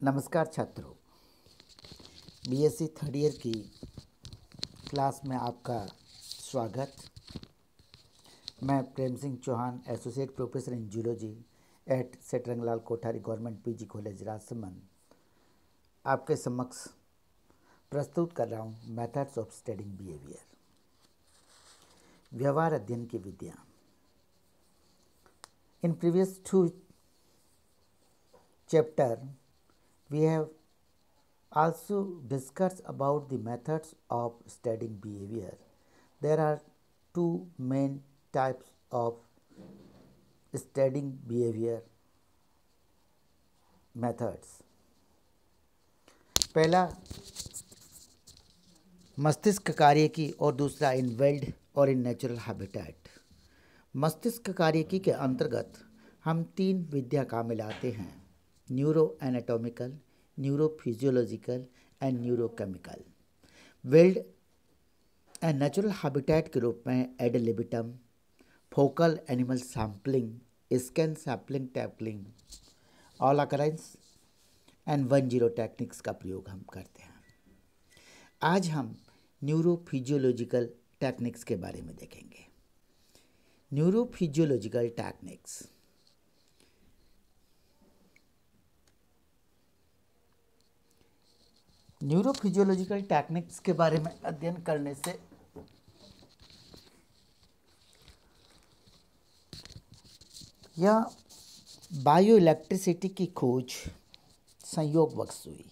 नमस्कार छात्रों, BSc third year की क्लास में आपका स्वागत। मैं Prem Singh Chauhan, associate professor in zoology at Seth Rangalal Kothari government PG college Rajsamand, आपके समक्ष प्रस्तुत कर रहा हूँ मेथड्स ऑफ स्टडिंग बिहेवियर, व्यवहार अध्ययन की विधियाँ। In previous 2 chapter we have also discussed about the methods of studying behavior. There are 2 main types of studying behavior methods. पहला मस्तिष्क कार्य और दूसरा इन वाइल्ड और इन नेचुरल हैबिटेट। मस्तिष्क कार्य के अंतर्गत हम 3 विद्या का मिलाते हैं: neuro anatomical, neuro physiological and neurochemical. Wild and natural habitat के रूप में ad libitum, focal animal sampling, scan sampling tackling, all occurrence and 10 techniques का प्रयोग हम करते हैं। आज हम न्यूरो फिजियोलॉजिकल टेक्निक्स के बारे में देखेंगे। Neuro physiological techniques neurophysiological techniques के बारे में अध्ययन करने से यह बायो इलेक्ट्रिसिटी की खोज संयोगवश हुई।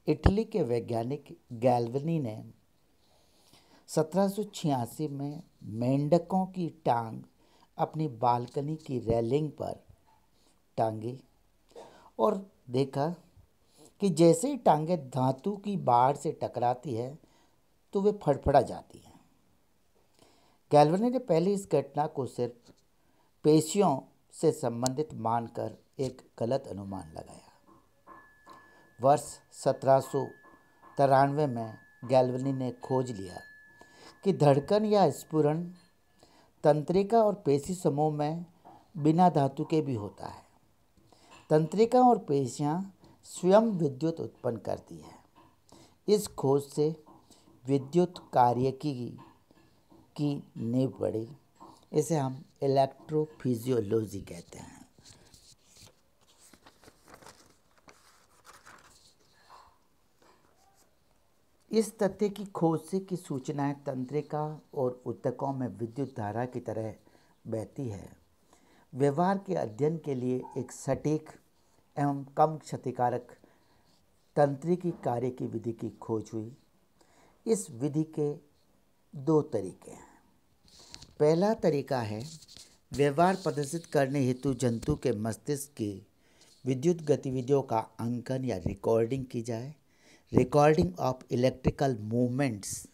इटली के वैज्ञानिक गैल्वनी ने 1786 में मेंढकों की टांग अपनी बालकनी की रेलिंग पर टांगी और देखा कि जैसे ही टांगें धातु की बाड़ से टकराती है तो वे फड़फड़ा जाती हैं। गैल्वनी ने पहले इस घटना को सिर्फ पेशियों से संबंधित मानकर एक गलत अनुमान लगाया। वर्ष 1793 में गैल्वनी ने खोज लिया कि धड़कन या स्फुरण तंत्रिका और पेशी समूह में बिना धातु के भी होता है। तंत्रिका और पेशियां स्वयं विद्युत उत्पन्न करती है। इस खोज से विद्युत कार्यकी की नींव पड़ी। इसे हम इलेक्ट्रोफिजियोलॉजी कहते हैं। इस तथ्य की खोज से कि सूचनाएं तंत्रिका और ऊतकों में विद्युत धारा की तरह बहती है, व्यवहार के अध्ययन के लिए एक सटीक एवं कम क्षतिकारक तंत्रिकी कार्य की विधि की खोज हुई। इस विधि के 2 तरीके हैं। पहला तरीका है व्यवहार प्रदर्शित करने हेतु जंतु के मस्तिष्क की विद्युत गतिविधियों का अंकन या रिकॉर्डिंग की जाए, रिकॉर्डिंग ऑफ इलेक्ट्रिकल मूवमेंट्स।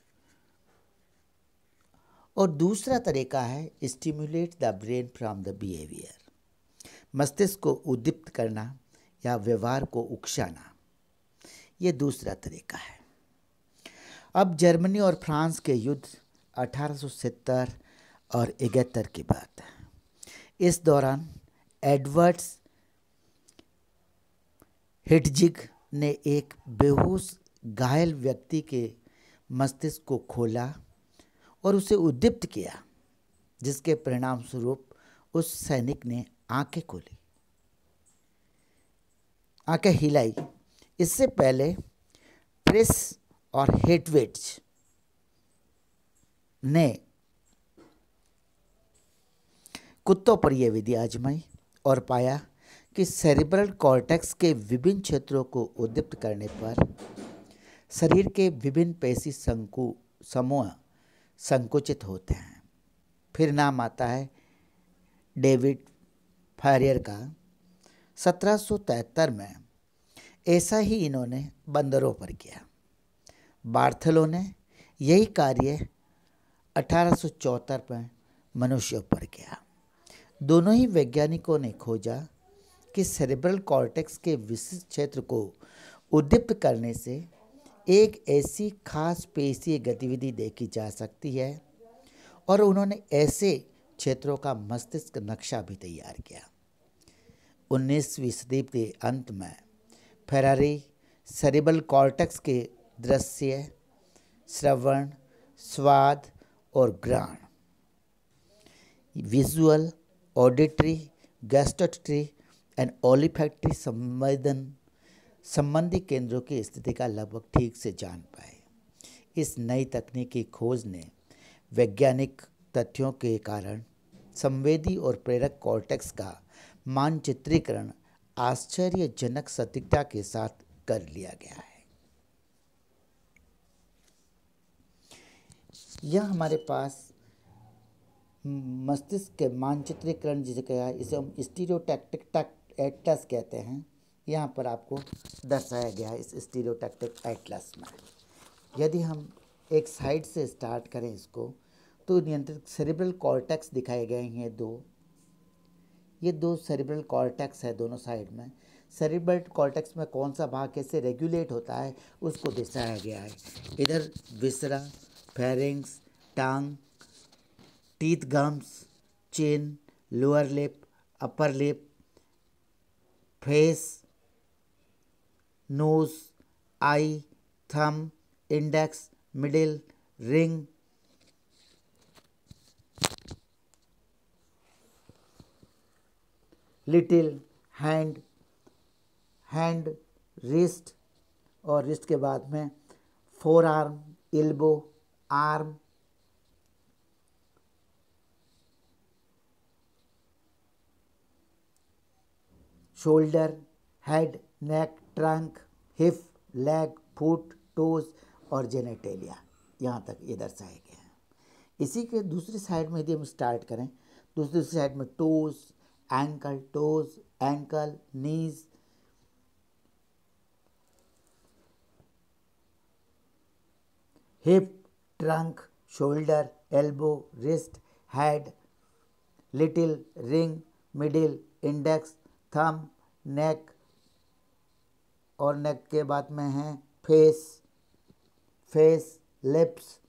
और दूसरा तरीका है stimulate the brain from the behaviour, मस्तिष्क को उद्दीप्त करना या व्यवहार को उकसाना। ये दूसरा तरीका है। अब जर्मनी और फ्रांस के युद्ध 1870 और 71 की बात है। इस दौरान एडवर्ड्स हिटजिग ने एक बेहोश घायल व्यक्ति के मस्तिष्क को खोला और उसे उद्दीप्त किया, जिसके परिणाम स्वरूप उस सैनिक ने आंखें हिलाई। इससे पहले प्रेस और हेटवेट्स ने कुत्तों पर यह विधि आजमाई और पाया कि सेरिब्रल कॉर्टेक्स के विभिन्न क्षेत्रों को उद्दीप्त करने पर शरीर के विभिन्न पेशी समूह संकुचित होते हैं। फिर नाम आता है डेविड फैरियर का। 1773 में ऐसा ही इन्होंने बंदरों पर किया। बार्थेलो ने यही कार्य 1874 में मनुष्यों पर किया। दोनों ही वैज्ञानिकों ने खोजा कि सेरेब्रल कॉर्टेक्स के विशिष्ट क्षेत्र को उद्दीप्त करने से एक ऐसी खास पेशीय गतिविधि देखी जा सकती है, और उन्होंने ऐसे क्षेत्रों का मस्तिष्क नक्शा भी तैयार किया। 19वीं सदी के अंत में फेरारी सेरिब्रल कॉर्टेक्स के दृश्य, श्रवण, स्वाद और घ्राण, विजुअल, ऑडिटरी, गैस्ट्रोटरी एंड ओलिफैक्टरी संबंधी केंद्रों की स्थिति का लगभग ठीक से जान पाए। इस नई तकनीक की खोज ने वैज्ञानिक तथ्यों के कारण संवेदी और प्रेरक कॉर्टेक्स का मानचित्रीकरण आश्चर्यजनक सटीकता के साथ कर लिया गया है। यह हमारे पास मस्तिष्क के मानचित्रीकरण जिसे कहा है, इसे हम स्टीरियोटैक्टिक एटलस कहते हैं। यहाँ पर आपको दर्शाया गया है इस स्टीरियोटैक्टिक एटलस में। यदि हम एक साइड से स्टार्ट करें इसको, तो नियंत्रित सेरिब्रल कॉर्टेक्स दिखाए गए हैं दो। ये दो सेरिब्रल कॉर्टेक्स है दोनों साइड में। सेरिब्रल कॉर्टेक्स में कौन सा भाग कैसे रेगुलेट होता है उसको दर्शाया गया है। इधर viscera, pharynx, tongue, teeth gums, chin, lower lip, upper lip, face, nose, eye, thumb, index, middle, ring, little, hand, wrist और रिस्ट के बाद में forearm, elbow, arm, shoulder, head, neck, trunk, hip, leg, foot, toes और genitalia. यहाँ तक ये दर्शाए गए हैं। इसी के दूसरी साइड में यदि हम स्टार्ट करें, दूसरी साइड में toes, ankle, knees, hip, trunk, shoulder, elbow, wrist, head, little, ring, middle, index, thumb, neck और नेक के बाद में है face, lips,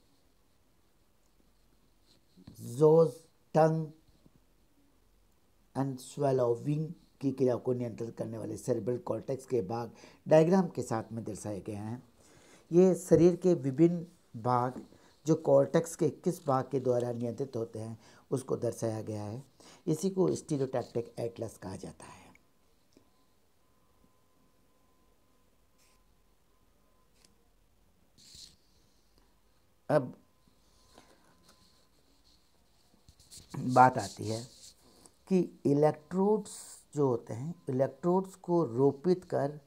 jaws, tongue and swallowing की क्रिया को नियंत्रित करने वाले सेरिब्रल कॉर्टेक्स के भाग डायग्राम के साथ में दर्शाए गए हैं। ये शरीर के विभिन्न भाग जो कॉर्टेक्स के किस भाग के द्वारा नियंत्रित होते हैं उसको दर्शाया गया है। इसी को स्टीरियोटैक्टिक एटलस कहा जाता है। अब बात आती है कि इलेक्ट्रोड्स जो होते हैं, इलेक्ट्रोड्स को रोपित कर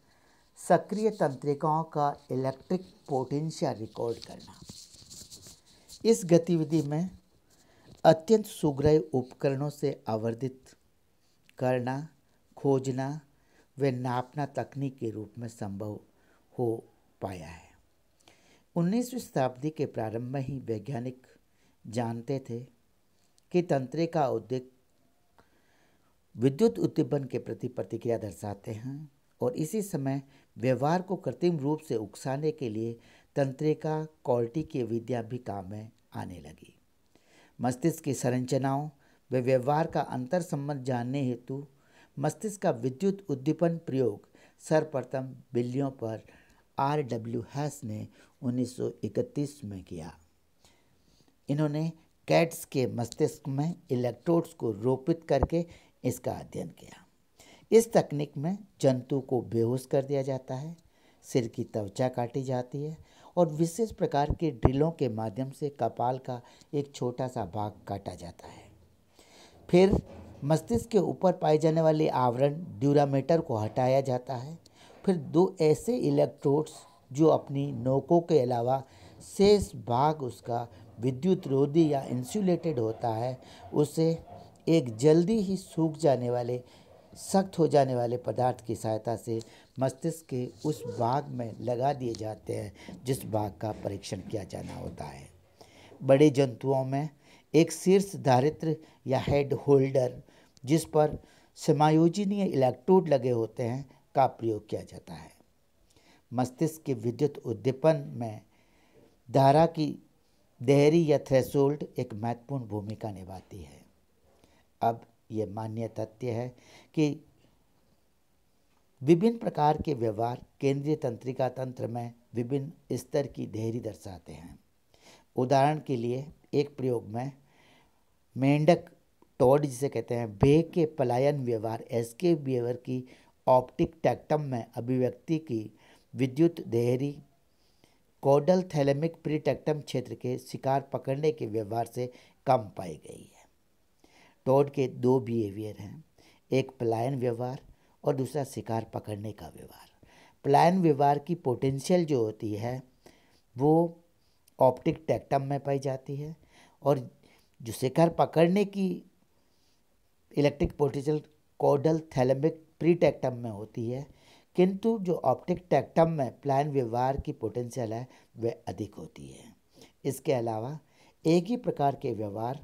सक्रिय तंत्रिकाओं का इलेक्ट्रिक पोटेंशियल रिकॉर्ड करना। इस गतिविधि में अत्यंत सुग्राह्य उपकरणों से आवर्धित करना, खोजना व नापना तकनीक के रूप में संभव हो पाया है। 19वीं शताब्दी के प्रारंभ में ही वैज्ञानिक जानते थे कि तंत्रिका उद्दीपक विद्युत उद्दीपन के प्रति प्रतिक्रिया दर्शाते हैं और इसी समय व्यवहार को कृत्रिम रूप से उकसाने के लिए तंत्रिका कॉर्टी की विधियाँ भी काम में आने लगी। मस्तिष्क की संरचनाओं व व्यवहार का अंतर संबंध जानने हेतु मस्तिष्क का विद्युत उद्दीपन प्रयोग सर्वप्रथम बिल्लियों पर R.W. हैस ने 1931 में किया। इन्होंने कैट्स के मस्तिष्क में इलेक्ट्रोड्स को रोपित करके इसका अध्ययन किया। इस तकनीक में जंतु को बेहोश कर दिया जाता है, सिर की त्वचा काटी जाती है और विशेष प्रकार के ड्रिलों के माध्यम से कपाल का एक छोटा सा भाग काटा जाता है। फिर मस्तिष्क के ऊपर पाए जाने वाले आवरण ड्यूरामेटर को हटाया जाता है। फिर दो ऐसे इलेक्ट्रोड्स जो अपनी नोकों के अलावा शेष भाग उसका विद्युत रोधी या इंसुलेटेड होता है, उसे एक जल्दी ही सूख जाने वाले सख्त हो जाने वाले पदार्थ की सहायता से मस्तिष्क के उस भाग में लगा दिए जाते हैं जिस भाग का परीक्षण किया जाना होता है। बड़े जंतुओं में एक शीर्ष धारित्र या हेड होल्डर जिस पर समायोजनीय इलेक्ट्रोड लगे होते हैं का प्रयोग किया जाता है। मस्तिष्क के विद्युत उद्दीपन में धारा की देहरी या थ्रेशोल्ड एक महत्वपूर्ण भूमिका निभाती है। अब ये मान्य तथ्य है कि विभिन्न प्रकार के व्यवहार केंद्रीय तंत्रिका तंत्र में विभिन्न स्तर की देरी दर्शाते हैं। उदाहरण के लिए एक प्रयोग में मेंढक टॉड जिसे कहते हैं बे के पलायन व्यवहार एस्केप बिहेवियर की ऑप्टिक टैक्टम में अभिव्यक्ति की विद्युत देहरी कॉडल थैलेमिक प्रीटेक्टम क्षेत्र के शिकार पकड़ने के व्यवहार से कम पाई गई है। टॉड के दो बिहेवियर हैं, एक पलायन व्यवहार और दूसरा शिकार पकड़ने का व्यवहार। पलायन व्यवहार की पोटेंशियल जो होती है वो ऑप्टिक टैक्टम में पाई जाती है और जो शिकार पकड़ने की इलेक्ट्रिक पोटेंशियल कॉडल थैलेमिक प्रीटेक्टम में होती है, किंतु जो ऑप्टिक टैक्टम में पलायन व्यवहार की पोटेंशियल है वह अधिक होती है। इसके अलावा एक ही प्रकार के व्यवहार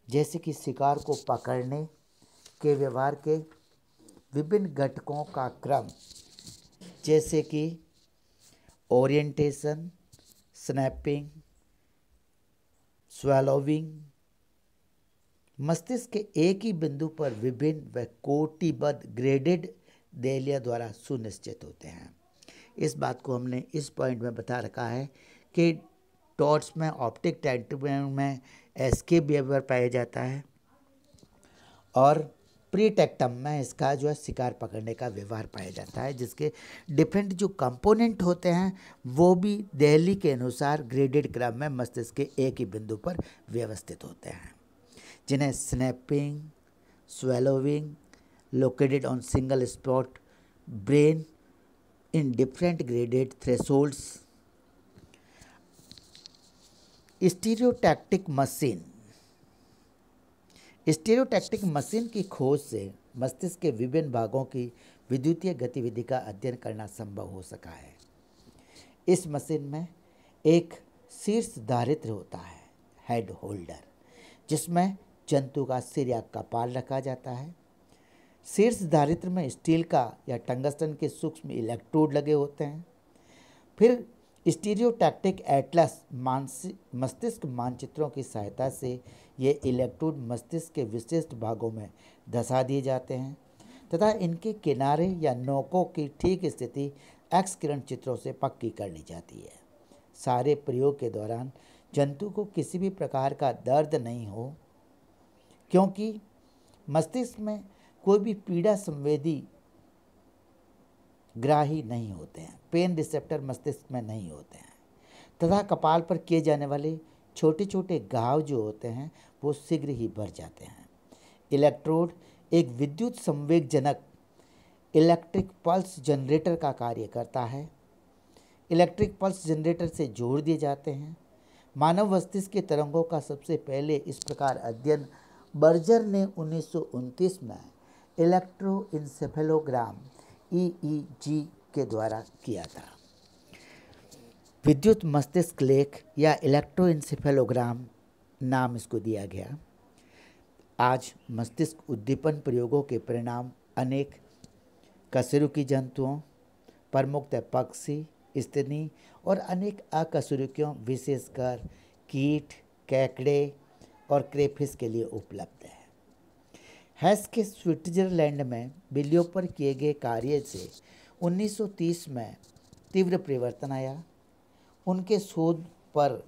जैसे कि शिकार को पकड़ने के व्यवहार के विभिन्न घटकों का क्रम जैसे कि ओरिएंटेशन, स्नैपिंग, स्वैलोविंग, मस्तिष्क के एक ही बिंदु पर विभिन्न व कोटिबद्ध ग्रेडेड देहलिया द्वारा सुनिश्चित होते हैं। इस बात को हमने इस पॉइंट में बता रखा है कि टॉड्स में ऑप्टिक टैक्टम में एस्केप बिहेवियर पाया जाता है और प्रीटेक्टम में इसका जो है शिकार पकड़ने का व्यवहार पाया जाता है, जिसके डिफरेंट जो कंपोनेंट होते हैं वो भी देहली के अनुसार ग्रेडेड क्रम में मस्तिष्क के एक ही बिंदु पर व्यवस्थित होते हैं, जिन्हें snapping, swallowing, located on single spot brain in different graded thresholds. Stereotactic machine. Stereotactic machine की खोज से मस्तिष्क के विभिन्न भागों की विद्युतीय गतिविधि का अध्ययन करना संभव हो सका है। इस मशीन में एक शीर्ष धारित्र होता है, हेड होल्डर, जिसमें जंतु का सिर या कपाल रखा जाता है। शीर्ष धारित्र में स्टील का या टंगस्टन के सूक्ष्म इलेक्ट्रोड लगे होते हैं। फिर स्टीरियोटैक्टिक एटलस मस्तिष्क मानचित्रों की सहायता से ये इलेक्ट्रोड मस्तिष्क के विशिष्ट भागों में धंसा दिए जाते हैं तथा इनके किनारे या नोकों की ठीक स्थिति एक्स किरण चित्रों से पक्की कर ली जाती है। सारे प्रयोग के दौरान जंतु को किसी भी प्रकार का दर्द नहीं हो, क्योंकि मस्तिष्क में कोई भी पीड़ा संवेदी ग्राही नहीं होते हैं, पेन रिसेप्टर मस्तिष्क में नहीं होते हैं तथा कपाल पर किए जाने वाले छोटे छोटे घाव जो होते हैं वो शीघ्र ही भर जाते हैं। इलेक्ट्रोड एक विद्युत संवेगजनक इलेक्ट्रिक पल्स जनरेटर का कार्य करता है। इलेक्ट्रिक पल्स जनरेटर से जोड़ दिए जाते हैं। मानव मस्तिष्क के तरंगों का सबसे पहले इस प्रकार अध्ययन बर्जर ने 1929 में इलेक्ट्रोइंसेफेलोग्राम EEG के द्वारा किया था। विद्युत मस्तिष्क लेख या इलेक्ट्रोइंसेफेलोग्राम नाम इसको दिया गया। आज मस्तिष्क उद्दीपन प्रयोगों के परिणाम अनेक कशेरुकी जंतुओं, प्रमुखतः पक्षी, स्तनी और अनेक अकशेरुकियों विशेषकर कीट, केकड़े और क्रेफिश के लिए उपलब्ध है। हैस के स्विट्जरलैंड में बिल्लियों पर किए गए कार्य से 1930 में तीव्र परिवर्तन आया। उनके शोध पर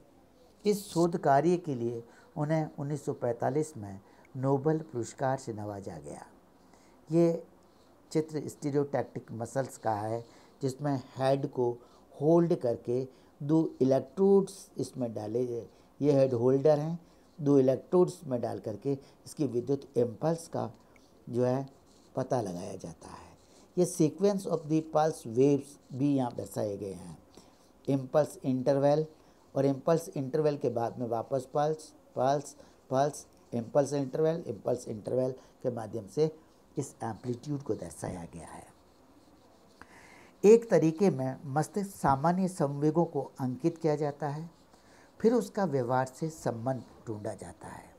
इस शोध कार्य के लिए उन्हें 1945 में नोबेल पुरस्कार से नवाजा गया। ये चित्र स्टीरियोटैक्टिक मसल्स का है, जिसमें हेड को होल्ड करके दो इलेक्ट्रोड्स इसमें डाले गए। ये हेड होल्डर हैं, दो इलेक्ट्रोड्स में डाल करके इसकी विद्युत इम्पल्स का जो है पता लगाया जाता है। ये sequence of the pulse waves भी यहाँ दर्शाए गए हैं। इम्पल्स इंटरवल और इम्पल्स इंटरवल के बाद में वापस pulse pulse pulse impulse interval के माध्यम से इस एम्पलीट्यूड को दर्शाया गया है। एक तरीके में मस्तिष्क सामान्य संवेगों को अंकित किया जाता है, फिर उसका व्यवहार से संबंध ढूंढा जाता है।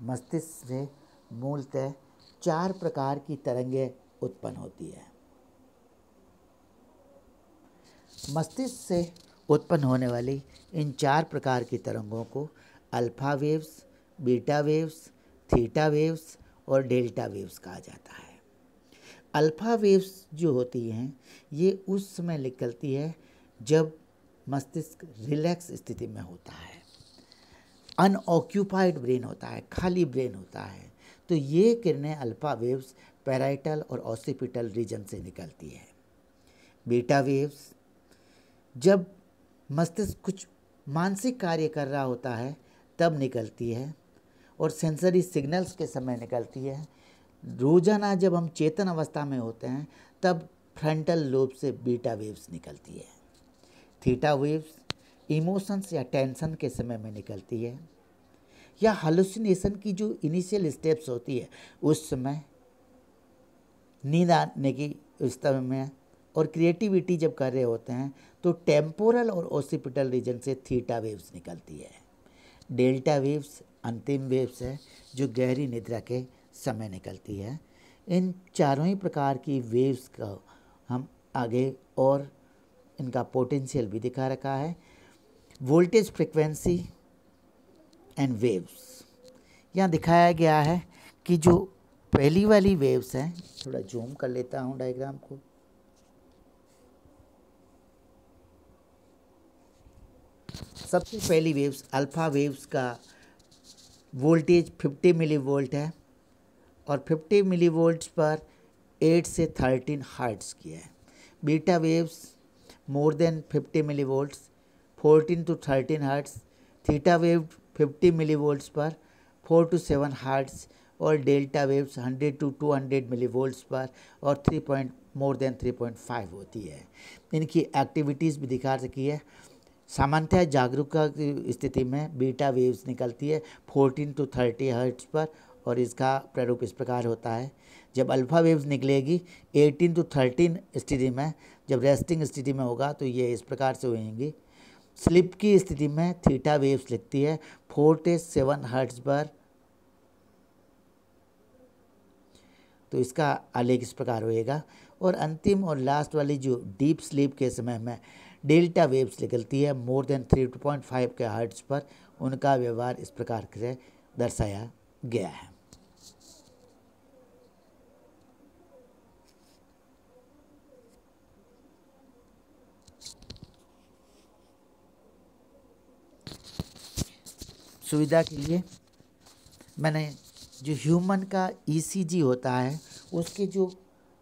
मस्तिष्क से मूलतः 4 प्रकार की तरंगें उत्पन्न होती है। मस्तिष्क से उत्पन्न होने वाली इन 4 प्रकार की तरंगों को alpha waves, beta waves, theta waves और डेल्टा वेव्स कहा जाता है। अल्फ़ा वेव्स जो होती हैं ये उस समय निकलती है जब मस्तिष्क रिलैक्स स्थिति में होता है, अनऑक्यूपाइड ब्रेन होता है, खाली ब्रेन होता है। तो ये किरणें अल्फ़ा वेव्स पैराइटल और ऑसिपिटल रीजन से निकलती है। बीटा वेव्स जब मस्तिष्क कुछ मानसिक कार्य कर रहा होता है तब निकलती है और सेंसरी सिग्नल्स के समय निकलती है। रोजाना जब हम चेतन अवस्था में होते हैं तब फ्रंटल लोब से बीटा वेव्स निकलती है। थीटा वेव्स इमोशंस या टेंशन के समय में निकलती है, या हालुसिनेशन की जो इनिशियल स्टेप्स होती है उस समय, नींद आने की उस समय में, और क्रिएटिविटी जब कर रहे होते हैं तो टेम्पोरल और ओसिपिटल रीजन से थीटा वेव्स निकलती है। डेल्टा वेव्स अंतिम वेव्स है जो गहरी निद्रा के समय निकलती है। इन चारों ही प्रकार की वेव्स का हम आगे और इनका पोटेंशियल भी दिखा रखा है। वोल्टेज, फ्रिक्वेंसी एंड वेव्स यहाँ दिखाया गया है कि जो पहली वाली वेव्स हैं, थोड़ा जूम कर लेता हूँ डायग्राम को। सबसे पहली वेव्स अल्फ़ा वेव्स का वोल्टेज 50 मिली वोल्ट है और 50 मिली वोल्ट्स पर 8 से 13 हर्ट्ज़ की है। Beta waves more than 50 milli volts 14 to 13 hertz. Theta wave 50 milli volts पर 4 to 7 हर्ट्ज़ और delta waves 100 to 200 milli volts पर और मोर देन 3.5 होती है। इनकी एक्टिविटीज़ भी दिखा रखी है। सामान्यतः जागरूकता की स्थिति में बीटा वेव्स निकलती है 14 to 30 हर्ट्ज़ पर और इसका प्रारूप इस प्रकार होता है। जब अल्फ़ा वेव्स निकलेगी 18 to 13 स्थिति में, जब रेस्टिंग स्थिति में होगा तो ये इस प्रकार से होंगी। स्लिप की स्थिति में थीटा वेव्स लिखती है 4 से 7 हर्ट्ज़ पर, तो इसका आलेख इस प्रकार होएगा। और अंतिम और लास्ट वाली जो डीप स्लीप के समय में डेल्टा वेव्स निकलती है मोर देन 3.5 के हर्ट्ज़ पर, उनका व्यवहार इस प्रकार से दर्शाया गया है। सुविधा के लिए मैंने जो ह्यूमन का ईसीजी होता है उसके जो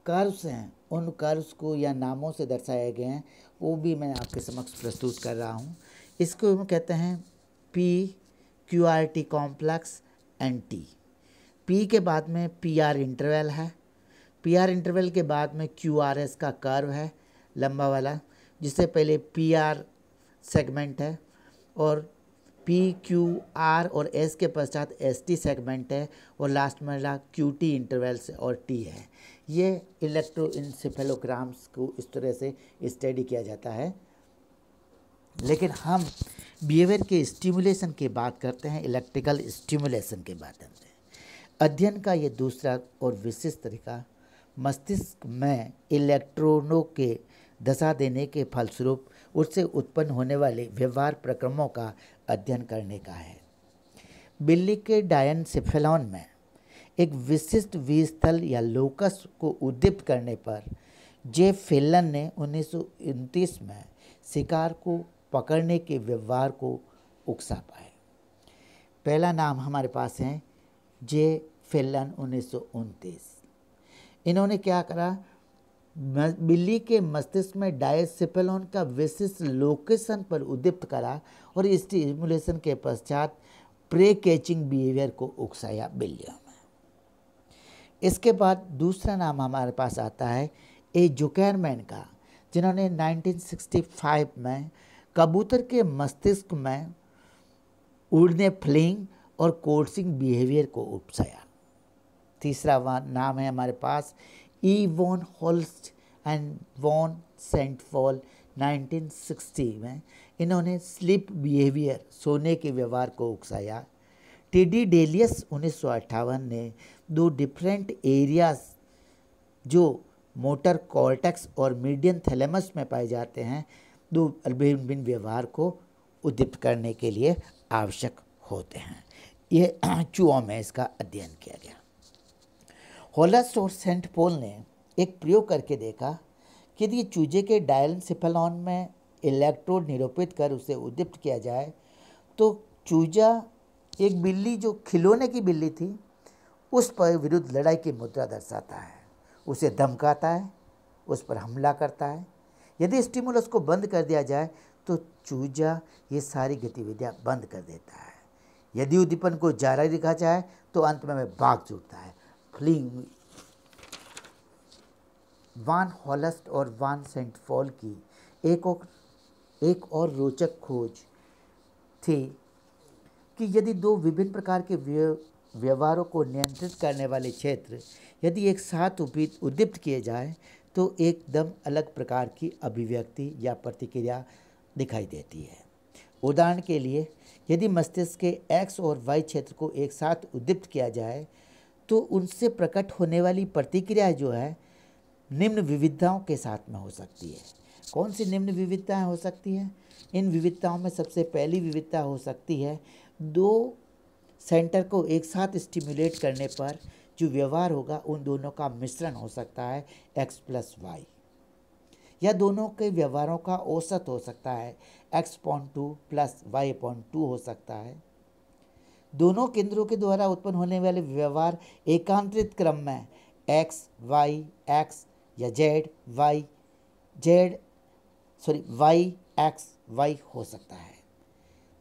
कर्व्स हैं उन कर्व्स को या नामों से दर्शाए गए हैं, वो भी मैं आपके समक्ष प्रस्तुत कर रहा हूँ। इसको हम कहते हैं PQRT complex and T। P के बाद में PR इंटरवल है, PR इंटरवल के बाद में QRS का कर्व है लंबा वाला, जिससे पहले PR सेगमेंट है और PQR और S के पश्चात ST सेगमेंट है और लास्ट में QT इंटरवल्स और T है। ये इलेक्ट्रोइंसेफेलोग्राम्स को इस तरह से स्टडी किया जाता है। लेकिन हम बिहेवियर के स्टिमुलेशन की बात करते हैं, इलेक्ट्रिकल स्टिमुलेशन के माध्यम से। अध्ययन का ये दूसरा और विशिष्ट तरीका मस्तिष्क में इलेक्ट्रॉनों के दशा देने के फलस्वरूप उससे उत्पन्न होने वाले व्यवहार प्रक्रमों का अध्ययन करने का है। बिल्ली के डायनसेफेलॉन में एक विशिष्ट वीस्थल या लोकस को उद्दीप्त करने पर जे फेलन ने 1929 में शिकार को पकड़ने के व्यवहार को उकसा पाए। पहला नाम हमारे पास है जे फेलन 1929। इन्होंने क्या करा, बिल्ली के मस्तिष्क में डायसेफेलॉन का विशिष्ट लोकेशन पर उद्दीप्त करा और इस स्टिमुलेशन के पश्चात प्रे कैचिंग बिहेवियर को उकसाया बिल्लियों में। इसके बाद दूसरा नाम हमारे पास आता है ए जुकेरमैन का, जिन्होंने 1965 में कबूतर के मस्तिष्क में उड़ने, फ्लिंग और कोर्सिंग बिहेवियर को उकसाया। तीसरा नाम है हमारे पास ई वॉन होल्स्ट एंड वॉन सेंटफॉल 1960 में। इन्होंने स्लीप बिहेवियर, सोने के व्यवहार को उकसाया। टीडी डेलियस 1958 ने दो डिफरेंट एरियाज जो मोटर कॉर्टेक्स और मीडियन थैलेमस में पाए जाते हैं, दो भिन्न भिन्न व्यवहार को उद्दीप्त करने के लिए आवश्यक होते हैं। यह चूहों में इसका अध्ययन किया गया। होलस्ट और सेंट पॉल ने एक प्रयोग करके देखा कि यदि चूजे के डायलनसेफेलॉन में इलेक्ट्रोड निरूपित कर उसे उद्दीप्त किया जाए तो चूजा एक बिल्ली जो खिलौने की बिल्ली थी उस पर विरुद्ध लड़ाई की मुद्रा दर्शाता है, उसे धमकाता है, उस पर हमला करता है। यदि स्टिमुलस को बंद कर दिया जाए तो चूजा ये सारी गतिविधियां बंद कर देता है। यदि उद्दीपन को जारी रखा जाए तो अंत में वह भाग छूटता है। फ्लिंग वान हॉलस्ट और वान सेंट फॉल की एक और रोचक खोज थी कि यदि दो विभिन्न प्रकार के व्यवहारों को नियंत्रित करने वाले क्षेत्र यदि एक साथ उद्दीप्त किए जाए तो एकदम अलग प्रकार की अभिव्यक्ति या प्रतिक्रिया दिखाई देती है। उदाहरण के लिए यदि मस्तिष्क के एक्स और वाई क्षेत्र को एक साथ उद्दीप्त किया जाए तो उनसे प्रकट होने वाली प्रतिक्रिया जो है निम्न विविधताओं के साथ में हो सकती है। कौन सी निम्न विविधताएं हो सकती हैं? इन विविधताओं में सबसे पहली विविधता हो सकती है दो सेंटर को एक साथ स्टिमुलेट करने पर जो व्यवहार होगा उन दोनों का मिश्रण हो सकता है x+y, या दोनों के व्यवहारों का औसत हो सकता है x/2 + y/2 हो सकता है। दोनों केंद्रों के द्वारा उत्पन्न होने वाले व्यवहार एकांतरित क्रम में x y x या y x y हो सकता है।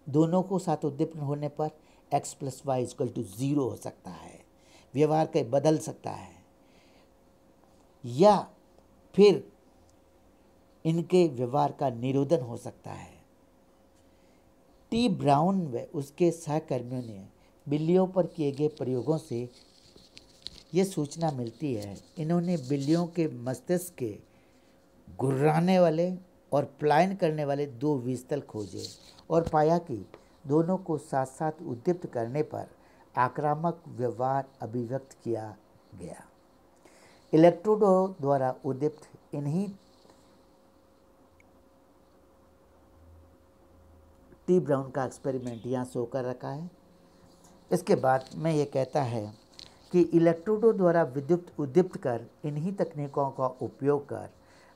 दोनों को साथ उद्दीपन होने पर x+y = 0 हो सकता है। व्यवहार कई बदल सकता है या फिर इनके व्यवहार का निरोधन हो सकता है। टी ब्राउन व उसके सहकर्मियों ने बिल्लियों पर किए गए प्रयोगों से ये सूचना मिलती है। इन्होंने बिल्लियों के मस्तिष्क के गुर्राने वाले और पलायन करने वाले दो विस्थल खोजे और पाया कि दोनों को साथ साथ उद्दीप्त करने पर आक्रामक व्यवहार अभिव्यक्त किया गया। इलेक्ट्रोडों द्वारा उद्दीप्त इन्हीं टी ब्राउन का एक्सपेरिमेंट यहाँ शो कर रखा है। इसके बाद में ये कहता है कि इलेक्ट्रोडों द्वारा विद्युत उद्दीप्त कर इन्हीं तकनीकों का उपयोग कर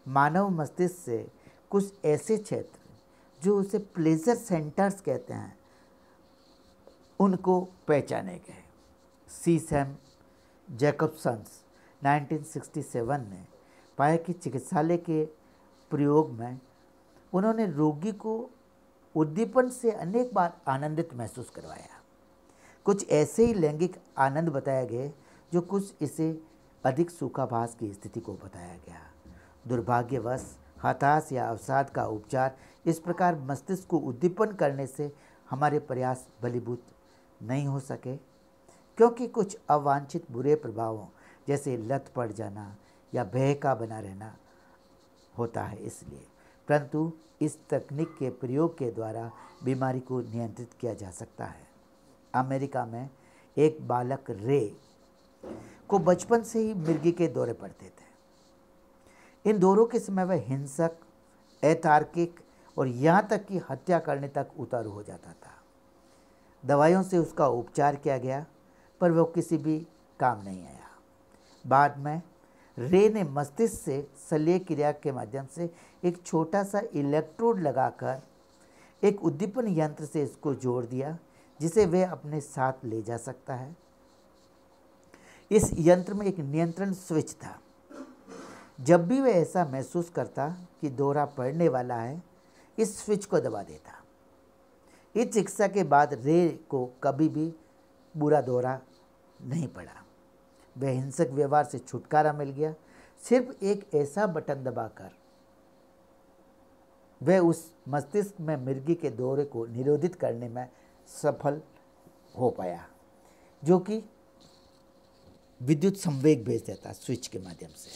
मानव मस्तिष्क से कुछ ऐसे क्षेत्र जो उसे प्लेजर सेंटर्स कहते हैं उनको पहचाने गए। सी सैम जैकबसन्स 1967 ने पाया कि चिकित्सालय के प्रयोग में उन्होंने रोगी को उद्दीपन से अनेक बार आनंदित महसूस करवाया। कुछ ऐसे ही लैंगिक आनंद बताए गए जो कुछ इसे अधिक सूखाभास की स्थिति को बताया गया। दुर्भाग्यवश हताश या अवसाद का उपचार इस प्रकार मस्तिष्क को उद्दीपन करने से हमारे प्रयास फलीभूत नहीं हो सके, क्योंकि कुछ अवांछित बुरे प्रभावों जैसे लत पड़ जाना या भय का बना रहना होता है। इसलिए परंतु इस तकनीक के प्रयोग के द्वारा बीमारी को नियंत्रित किया जा सकता है। अमेरिका में एक बालक रे को बचपन से ही मिर्गी के दौरे पड़ते थे। इन दौरों के समय वह हिंसक, अतार्किक और यहाँ तक कि हत्या करने तक उतारू हो जाता था। दवाइयों से उसका उपचार किया गया पर वह किसी भी काम नहीं आया। बाद में रे ने मस्तिष्क से शल्य क्रिया के माध्यम से एक छोटा सा इलेक्ट्रोड लगाकर एक उद्दीपन यंत्र से इसको जोड़ दिया जिसे वह अपने साथ ले जा सकता है। इस यंत्र में एक नियंत्रण स्विच था। जब भी वह ऐसा महसूस करता कि दौरा पड़ने वाला है, इस स्विच को दबा देता। इस चिकित्सा के बाद रे को कभी भी बुरा दौरा नहीं पड़ा। वह हिंसक व्यवहार से छुटकारा मिल गया। सिर्फ एक ऐसा बटन दबाकर वह उस मस्तिष्क में मिर्गी के दौरे को निरोधित करने में सफल हो पाया, जो कि विद्युत संवेग भेज देता स्विच के माध्यम से।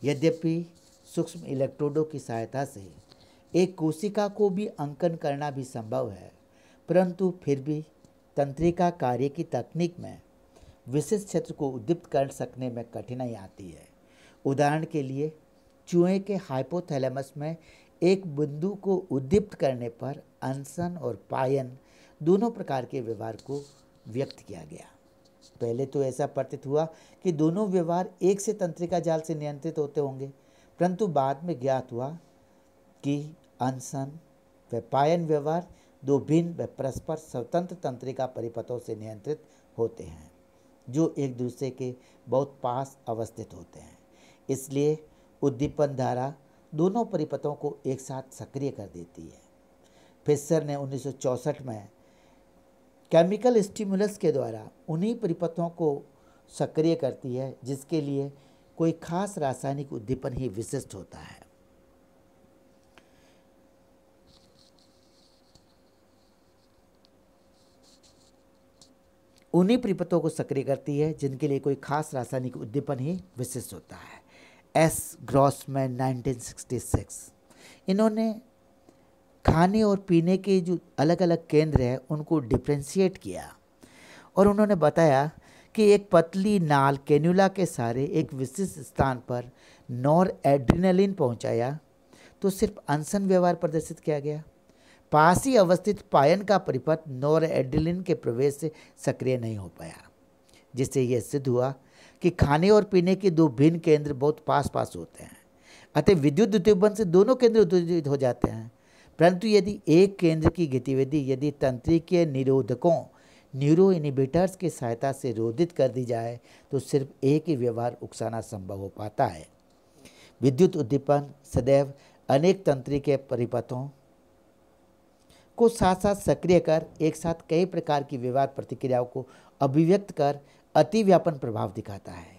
यद्यपि सूक्ष्म इलेक्ट्रोडों की सहायता से एक कोशिका को भी अंकन करना भी संभव है, परंतु फिर भी तंत्रिका कार्य की तकनीक में विशिष्ट क्षेत्र को उद्दीप्त कर सकने में कठिनाई आती है। उदाहरण के लिए चूहे के हाइपोथैलेमस में एक बिंदु को उद्दीप्त करने पर अनशन और पायन दोनों प्रकार के व्यवहार को व्यक्त किया गया। पहले तो ऐसा प्रतीत हुआ कि दोनों व्यवहार एक से तंत्रिका जाल से नियंत्रित होते होंगे, परंतु बाद में ज्ञात हुआ कि अनशन व पायन व्यवहार दो भिन्न व परस्पर स्वतंत्र तंत्रिका परिपथों से नियंत्रित होते हैं, जो एक दूसरे के बहुत पास अवस्थित होते हैं। इसलिए उद्दीपन धारा दोनों परिपथों को एक साथ सक्रिय कर देती है। फिशर ने 1964 में केमिकल स्टिमुलस के द्वारा उन्हीं परिपथों को सक्रिय करती है जिसके लिए कोई खास रासायनिक उद्दीपन ही विशिष्ट होता है। उन्हीं परिपथों को सक्रिय करती है जिनके लिए कोई खास रासायनिक उद्दीपन ही विशिष्ट होता है। S Grossman 1966। इन्होंने खाने और पीने के जो अलग अलग केंद्र हैं उनको डिफ्रेंशिएट किया और उन्होंने बताया कि एक पतली नाल कैन्युला के सहारे एक विशिष्ट स्थान पर नॉर एड्रिनलिन पहुंचाया तो सिर्फ अनशन व्यवहार प्रदर्शित किया गया। पास ही अवस्थित पायन का परिपथ नॉर एड्रिनलिन के प्रवेश से सक्रिय नहीं हो पाया, जिससे यह सिद्ध हुआ कि खाने और पीने के दो भिन्न केंद्र बहुत पास पास होते हैं। अतः विद्युत उद्दीपन से दोनों केंद्र उत्तेजित हो जाते हैं, परंतु यदि एक केंद्र की गतिविधि यदि तंत्रिकीय निरोधकों न्यूरो इनिबिटर्स की सहायता से रोधित कर दी जाए तो सिर्फ एक ही व्यवहार उकसाना संभव हो पाता है। विद्युत उद्दीपन सदैव अनेक तंत्रिकीय परिपथों को साथ साथ सक्रिय कर एक साथ कई प्रकार की व्यवहार प्रतिक्रियाओं को अभिव्यक्त कर अतिव्यापन प्रभाव दिखाता है।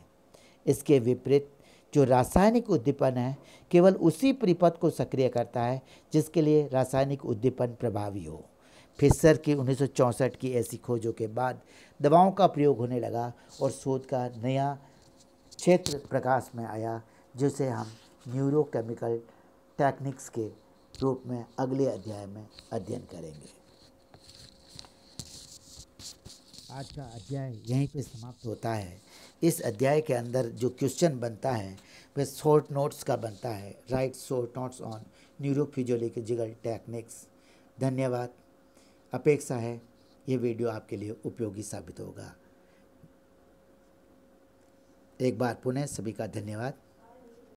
इसके विपरीत जो रासायनिक उद्दीपन है केवल उसी परिपथ को सक्रिय करता है जिसके लिए रासायनिक उद्दीपन प्रभावी हो। फिशर की 1964 की ऐसी खोजों के बाद दवाओं का प्रयोग होने लगा और शोध का नया क्षेत्र प्रकाश में आया जिसे हम न्यूरोकेमिकल टेक्निक्स के रूप में अगले अध्याय में अध्ययन करेंगे। आज का अध्याय यहीं पे समाप्त होता है। इस अध्याय के अंदर जो क्वेश्चन बनता है वह शॉर्ट नोट्स का बनता है। Right short notes on neurophysiological techniques. धन्यवाद। अपेक्षा है ये वीडियो आपके लिए उपयोगी साबित होगा। एक बार पुनः सभी का धन्यवाद।